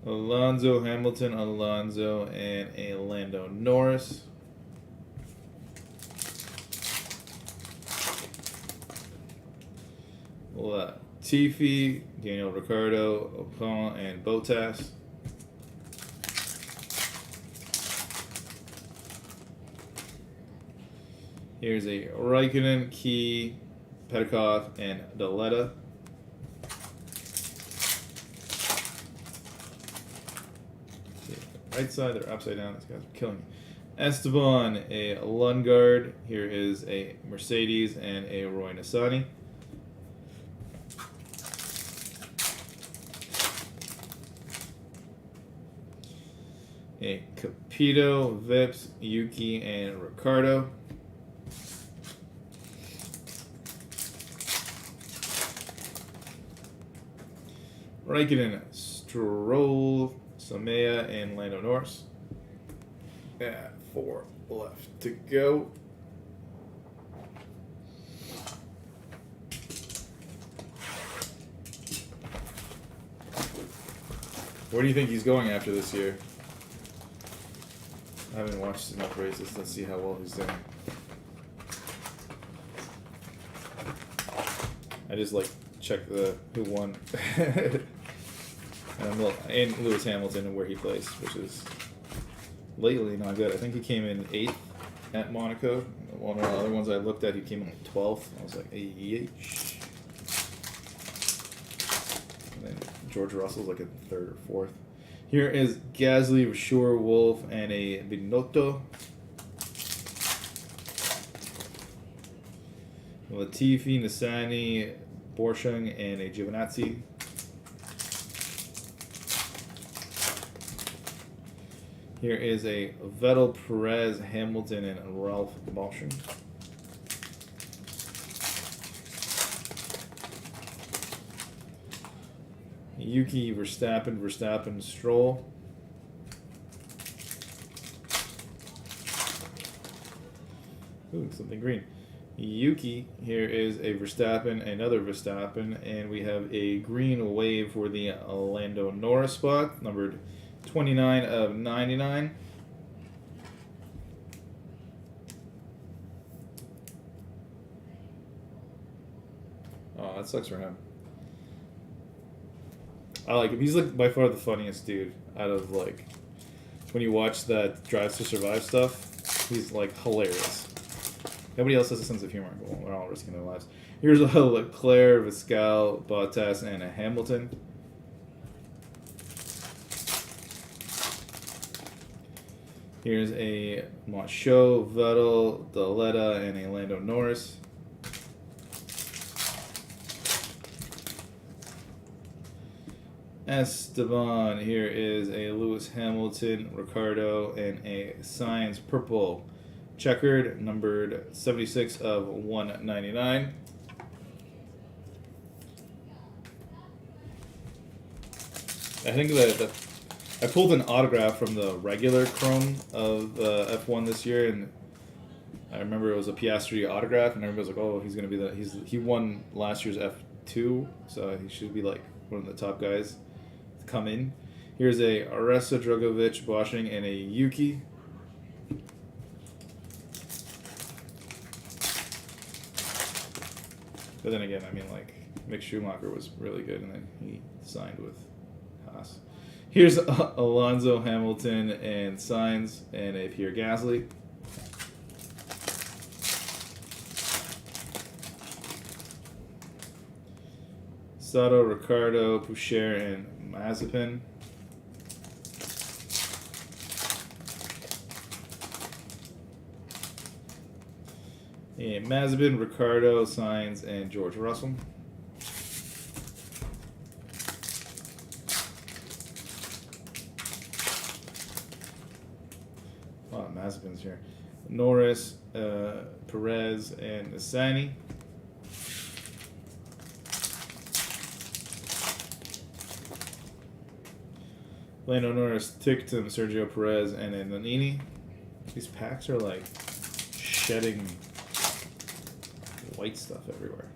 Alonso, Hamilton, Alonso, and a Lando Norris. Latifi, Daniel Ricciardo, Ocon, and Bottas. Here's a Raikkonen, Key, Petkov, and Daletta. Right side, they're upside down. These guys are killing me. Esteban, a Lundgaard. Here is a Mercedes and a Roy Nissany. A Capito, Vips, Yuki, and Ricardo. Raikkonen, Stroll, Samea, and Lando Norris. 4 left to go. Where do you think he's going after this year? I haven't watched enough races. Let's see how well he's doing. I just like check the who won. And Lewis Hamilton and where he placed, which is lately not good. I think he came in 8th at Monaco. One of the other ones I looked at, he came in like 12th. I was like, hey, and then George Russell's like a 3rd or 4th. Here is Gasly, Rashur, Wolf, and a Binotto. Latifi, Nissani, Borshung, and a Giovinazzi. Here is a Vettel, Perez, Hamilton, and Ralph Boschung. Yuki, Verstappen, Stroll. Ooh, something green. Yuki, here is a Verstappen, another Verstappen, and we have a green wave for the Lando Norris spot, numbered 29 of 99. Oh, that sucks for him. I like him. He's like by far the funniest dude out of like when you watch that Drives to Survive stuff. He's like hilarious. Nobody else has a sense of humor. Well, they're all risking their lives. Here's a Leclerc, Viscal, Bottas, and a Hamilton. Here's a Monchot, Vettel, Daletta, and a Lando Norris. Esteban, here is a Lewis Hamilton, Ricardo, and a Sainz purple checkered, numbered 76 of 199. I think that I pulled an autograph from the regular Chrome of F1 this year, and I remember it was a Piastri autograph, and everybody was like, "Oh, he's gonna be he won last year's F2, so he should be like one of the top guys to come in." Here's a Aressa, Drogovic, Boschung, and a Yuki. But then again, I mean, like, Mick Schumacher was really good, and then he signed with Haas. Here's Alonso, Hamilton, and Sainz, and a Pierre Gasly. Sato, Ricardo, Poucher, and Mazepin. And Mazepin, Ricardo, Sainz, and George Russell. Oh, Mazepin's here. Norris, Perez, and Nissany. Lando Norris, Tictum, Sergio Perez, and a Nannini. These packs are like shedding white stuff everywhere.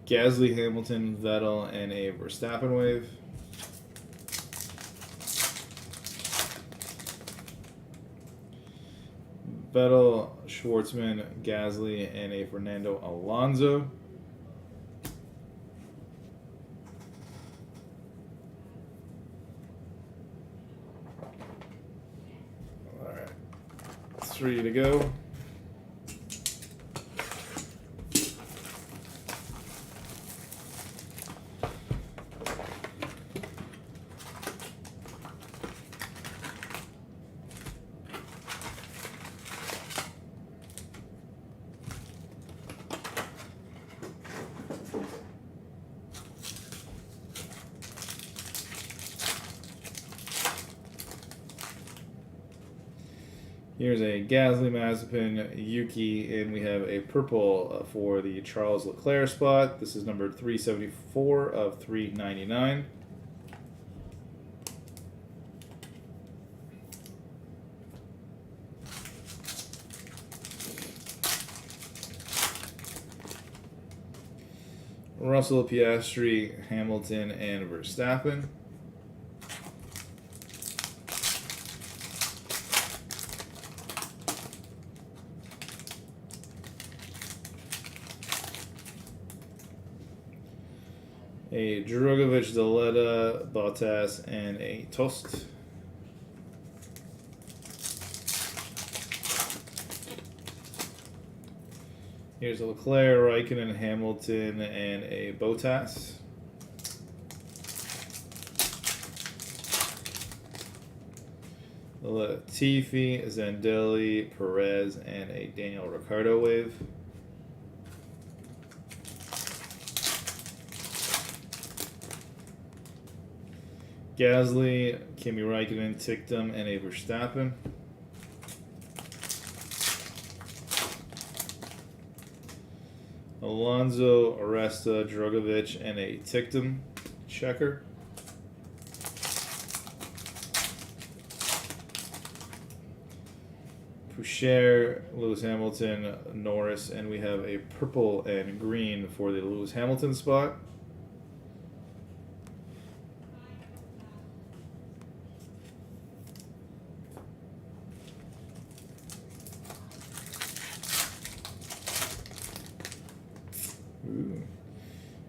Gasly, Hamilton, Vettel, and a Verstappen wave. Vettel, Schwartzman, Gasly, and a Fernando Alonso. All right, 3 to go. Here's a Gasly, Mazepin, Yuki, and we have a purple for the Charles Leclerc spot. This is number 374 of 399. Russell, Piastri, Hamilton, and Verstappen. A Drogovic, Daletta, Bottas, and a Tost. Here's a Leclerc, Raikkonen, Hamilton, and a Bottas. Latifi, Zandelli, Perez, and a Daniel Ricciardo wave. Gasly, Kimi Raikkonen, Tictum, and a Verstappen. Alonso, Aresta, Drogovic, and a Tictum checker. Poucher, Lewis Hamilton, Norris, and we have a purple and green for the Lewis Hamilton spot. Ooh.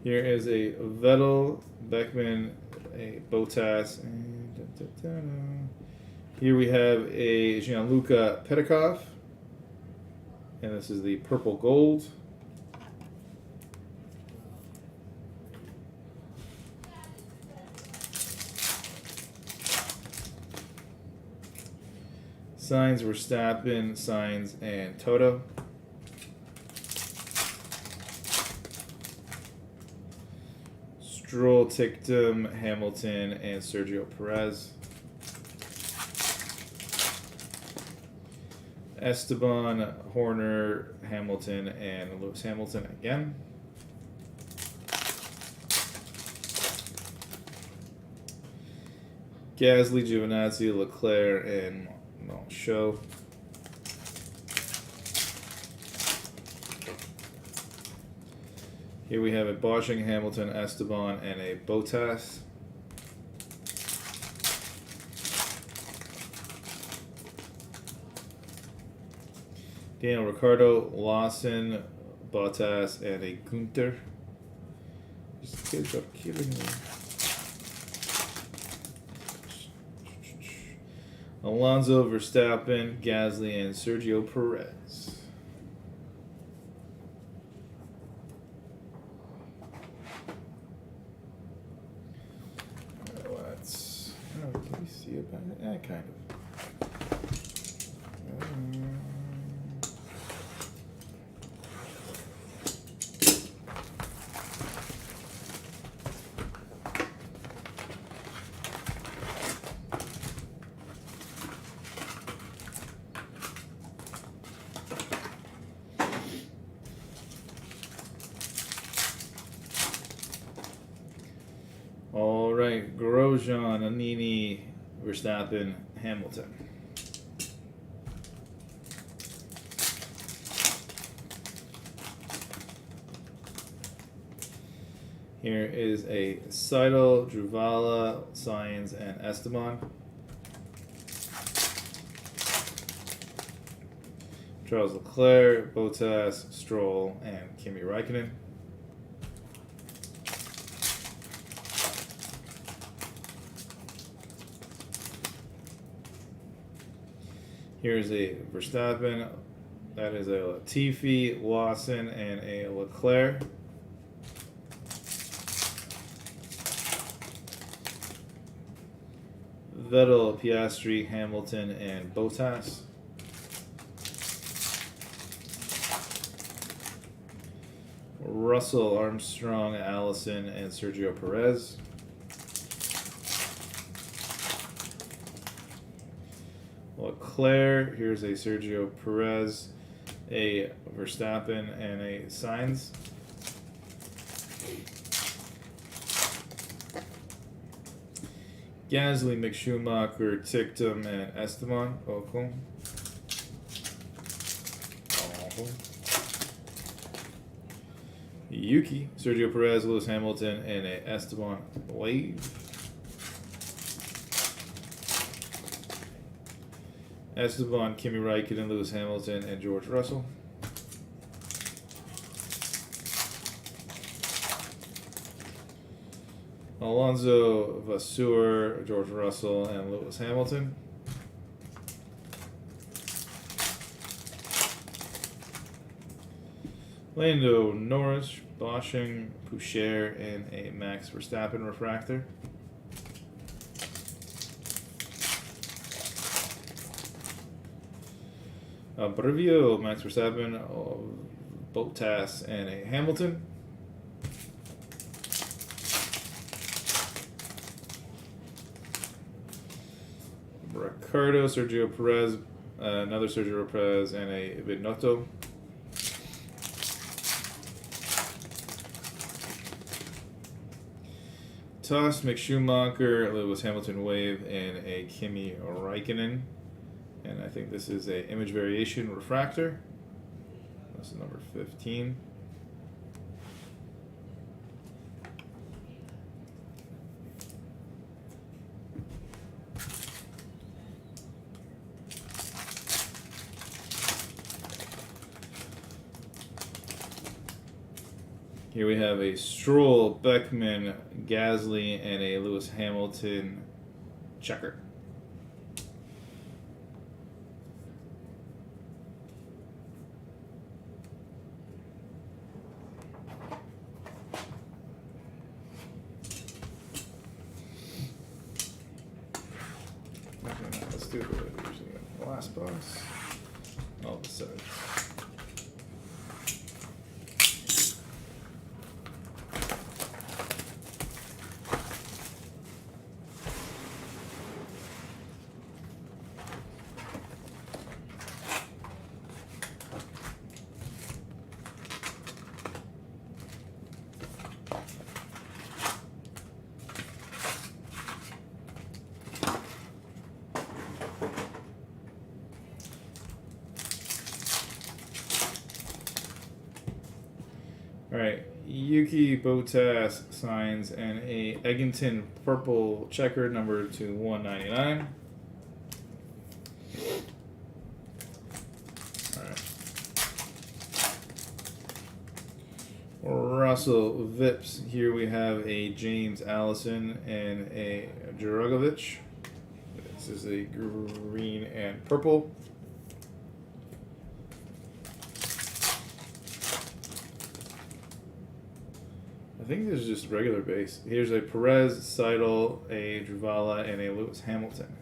Here is a Vettel, Beckman, a Bottas, and here we have a Gianluca Petikov, and this is the purple gold. Signs Verstappen, Signs, and Toto. Stroll, Tictum, Hamilton, and Sergio Perez. Esteban, Horner, Hamilton, and Lewis Hamilton again. Gasly, Giovinazzi, Leclerc, and Show. Here we have a Bosching, Hamilton, Esteban, and a Bottas. Daniel Ricciardo, Lawson, Bottas, and a Gunther. These kids are killing me. Alonso, Verstappen, Gasly, and Sergio Perez. Let's. Oh, can we see about it? Yeah, kind of. All right, Grosjean, Anini, Verstappen, Hamilton. Here is a Seidel, Druvala, Sainz, and Esteban. Charles Leclerc, Bottas, Stroll, and Kimi Raikkonen. Here's a Verstappen. That is a Latifi, Lawson, and a Leclerc. Vettel, Piastri, Hamilton, and Bottas. Russell, Armstrong, Allison, and Sergio Perez. Leclerc, here's a Sergio Perez, a Verstappen, and a Sainz. Gasly, McSchumacher, Tictum, and Esteban. Oh, cool. Oh. Yuki, Sergio Perez, Lewis Hamilton, and a Esteban wave. Esteban, Kimi Raikkonen, Lewis Hamilton, and George Russell. Alonso, Vasseur, George Russell, and Lewis Hamilton. Lando Norris, Bosching, Poucher, and a Max Verstappen refractor. Brivio, Max Verstappen, Bottas, and a Hamilton. Ricardo, Sergio Perez, another Sergio Perez, and a Binotto. Toss, Mick Schumacher, Lewis Hamilton wave, and a Kimi Raikkonen. And I think this is a image variation refractor. This is number 15. Here we have a Stroll, Beckman, Gasly, and a Lewis Hamilton checker. Let's do the last box. Oh, the 7. All right, Yuki Bottas signs and a Eggington purple checker number to 199. All right. Russell Vips. Here we have a James Allison and a Juragovic. This is a green and purple. I think this is just regular base. Here's a Perez, Seidel, a Drvala, and a Lewis Hamilton.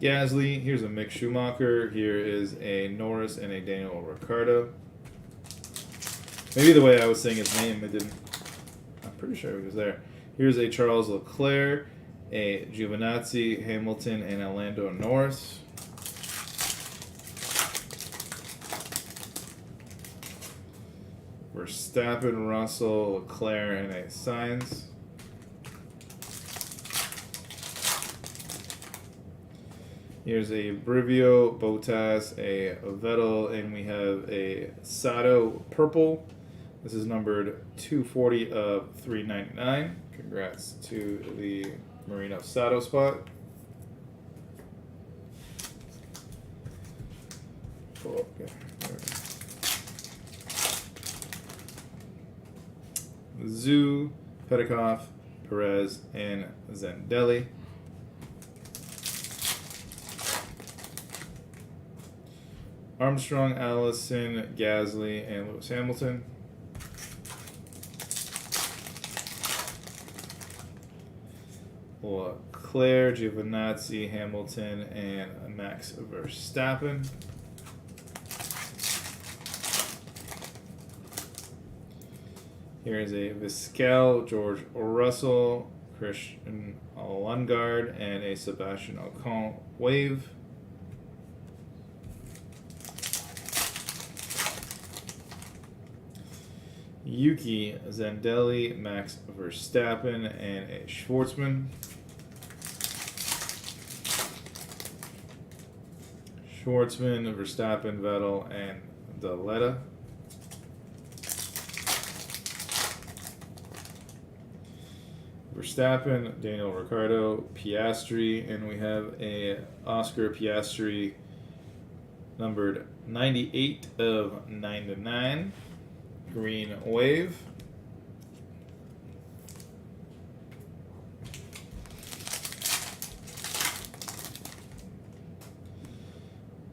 Gasly, here's a Mick Schumacher. Here is a Norris and a Daniel Ricciardo. Maybe the way I was saying his name, it didn't. I'm pretty sure he was there. Here's a Charles Leclerc, a Giovinazzi, Hamilton, and a Lando Norris. Verstappen, Russell, Leclerc, and a Sainz. Here's a Brivio, Bottas, a Vettel, and we have a Sato purple. This is numbered 240 of 399. Congrats to the Marino Sato spot. Cool. Okay. Zhu, Petikoff, Perez, and Zandelli. Armstrong, Allison, Gasly, and Lewis Hamilton. Leclerc, Giovinazzi, Hamilton, and Max Verstappen. Here is a Viscal, George Russell, Christian Lundgaard, and a Sebastian Ocon wave. Yuki, Zandelli, Max Verstappen, and a Schwartzman. Schwartzman, Verstappen, Vettel, and Daletta. Verstappen, Daniel Ricciardo, Piastri, and we have a Oscar Piastri numbered 98 of 99. Green wave.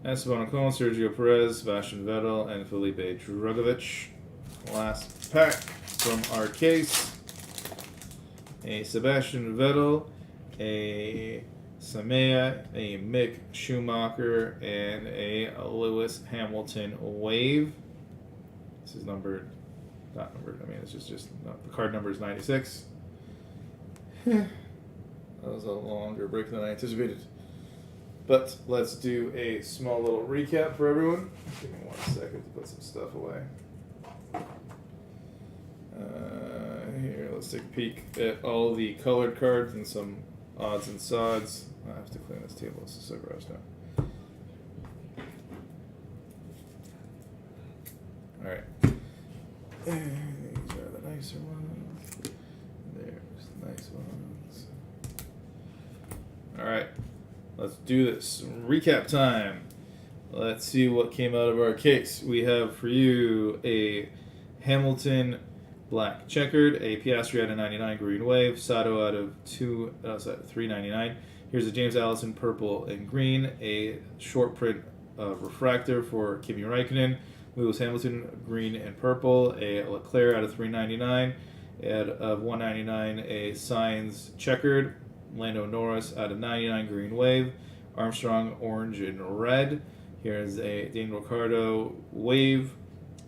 Esteban Ocon, Sergio Perez, Sebastian Vettel, and Felipe Drugovich. Last pack from our case. A Sebastian Vettel, a Samea, a Mick Schumacher, and a Lewis Hamilton wave. This is numbered, not numbered, I mean, it's just no, the card number is 96. That was a longer break than I anticipated. But let's do a small little recap for everyone. Give me 1 second to put some stuff away. Here, let's take a peek at all the colored cards and some odds and sods. I have to clean this table. It's so gross now. All right. And these are the nicer ones. There's the nice ones. All right. Let's do this. Recap time. Let's see what came out of our case. We have for you a Hamilton black checkered, a Piastri out of 99 green wave, Sato out of 399. Here's a James Allison purple and green, a short print refractor for Kimi Räikkönen, Lewis Hamilton green and purple, a Leclerc out of 399, out of 199 a Sainz checkered, Lando Norris out of 99 green wave, Armstrong orange and red. Here's a Daniel Ricciardo wave,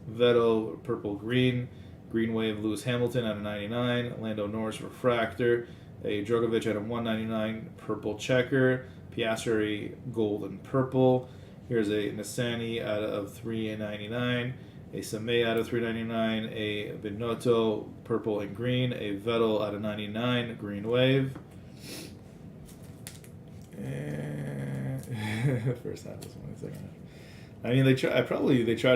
Vettel purple green, green wave Lewis Hamilton out of 99, Lando Norris refractor, a Drogovic out of 199 purple checker, Piastri gold and purple. Here's a Nissany out of 399, a Samea out of 399, a Binotto purple and green, a Vettel out of 99 green wave. First half was one, second half. I mean, they try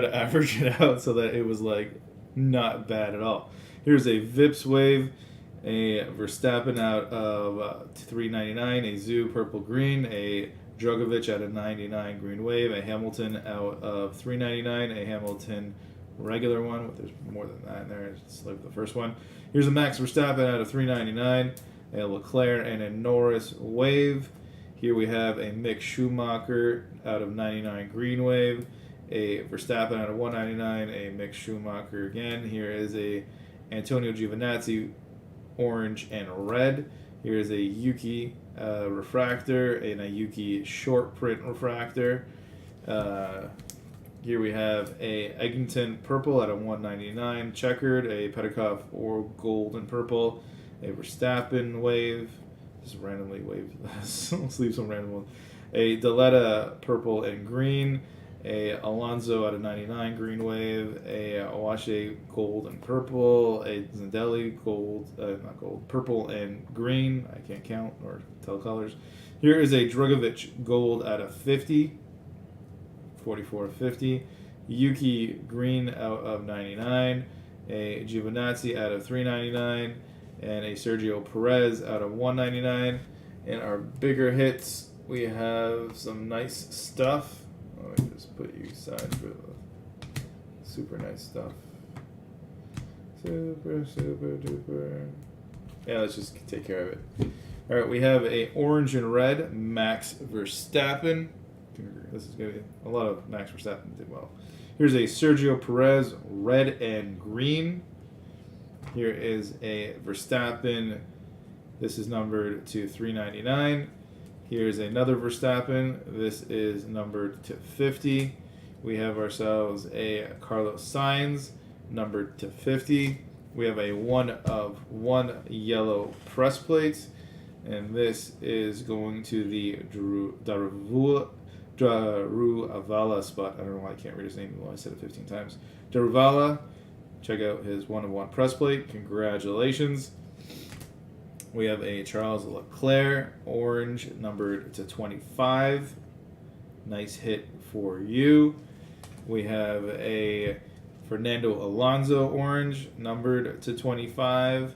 to average it out so that it was like not bad at all. Here's a Vips wave, a Verstappen out of 399, a Zoo purple green, a Drogovic out of 99 green wave, a Hamilton out of 399, a Hamilton regular one. But there's more than that in there. Just like the first one. Here's a Max Verstappen out of 399, a Leclerc and a Norris wave. Here we have a Mick Schumacher out of 99 green wave, a Verstappen out of 199, a Mick Schumacher again. Here is a Antonio Giovinazzi orange and red. Here is a Yuki refractor and a Yuki short print refractor. Here we have a Eggington purple out of 199 checkered, a Petikov or gold and purple, a Verstappen wave. Just randomly wave. Let's leave some random ones. A Deletta purple and green, a Alonso out of 99 green wave, a Owache gold and purple, a Zindelli gold, not gold, purple and green. I can't count or tell colors. Here is a Drogovic gold out of 50, 44 of 50. Yuki green out of 99, a Giovinazzi out of 399. And a Sergio Perez out of 199. In our bigger hits, we have some nice stuff. Let me just put you aside for the super nice stuff. Super, super duper. Yeah, let's just take care of it. All right, we have a orange and red Max Verstappen. This is going to be a lot of Max Verstappen did well. Here's a Sergio Perez red and green. Here is a Verstappen. This is numbered to 399. Here's another Verstappen. This is numbered to 50. We have ourselves a Carlos Sainz, numbered to 50. We have a 1 of 1 yellow press plate. And this is going to the Daruvala spot. I don't know why I can't read his name, even though I said it 15 times. Daruvala. Check out his 1 of 1 press plate. Congratulations. We have a Charles Leclerc, orange, numbered to 25. Nice hit for you. We have a Fernando Alonso, orange, numbered to 25.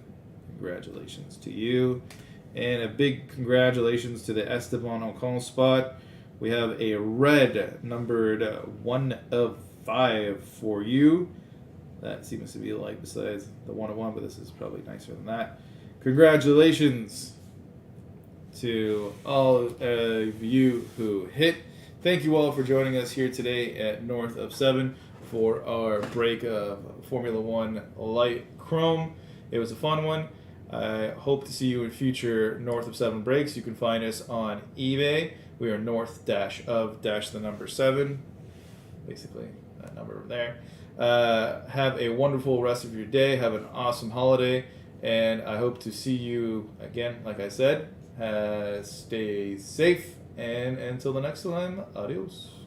Congratulations to you. And a big congratulations to the Esteban Ocon spot. We have a red, numbered 1 of 5 for you. That seems to be like besides the 1 of 1, but this is probably nicer than that. Congratulations to all of you who hit. Thank you all for joining us here today at North of 7 for our break of Formula One LITE Chrome. It was a fun one. I hope to see you in future North of 7 breaks. You can find us on eBay. We are north-of-the number 7. Basically, that number over there. Have a wonderful rest of your day. Have an awesome holiday. And I hope to see you again, like I said. Stay safe. And until the next time, adios.